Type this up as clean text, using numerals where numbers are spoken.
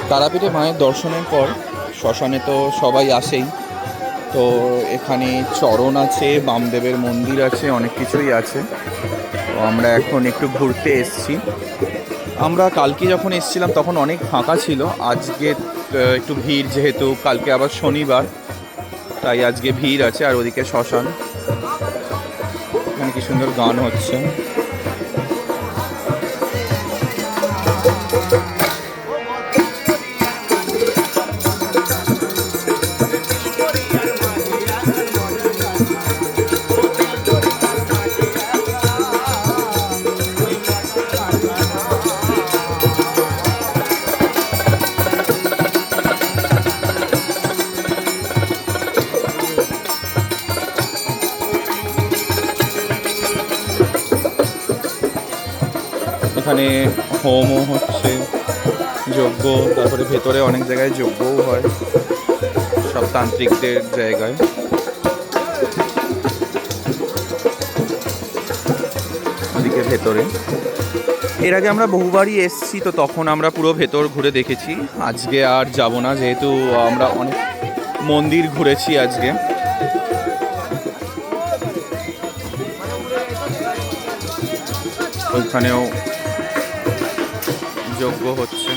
তারাপীঠে মায়ের দর্শনের পর শ্মশানে তো সবাই আসেই। তো এখানে চরণ আছে, বামদেবের মন্দির আছে, অনেক কিছুই আছে। তো আমরা এখন একটু ঘুরতে এসেছি। আমরা কালকে যখন এসেছিলাম তখন অনেক ফাঁকা ছিল। আজকে একটু ভিড়, যেহেতু কালকে আবার শনিবার, তাই আজকে ভিড় আছে। আর ওদিকে শ্মশান, এখানে কি সুন্দর গান হচ্ছে। এখানে হোমও হচ্ছে, যজ্ঞ, তারপরে ভেতরে অনেক জায়গায় যজ্ঞও হয়, সব তান্ত্রিকদের জায়গায়। ওদিকে ভেতরে এর আগে আমরা বহুবারই এসেছি, তো তখন আমরা পুরো ভেতর ঘুরে দেখেছি। আজকে আর যাব না, যেহেতু আমরা অনেক মন্দির ঘুরেছি আজকে। ওইখানেও যজ্ঞ হচ্ছে।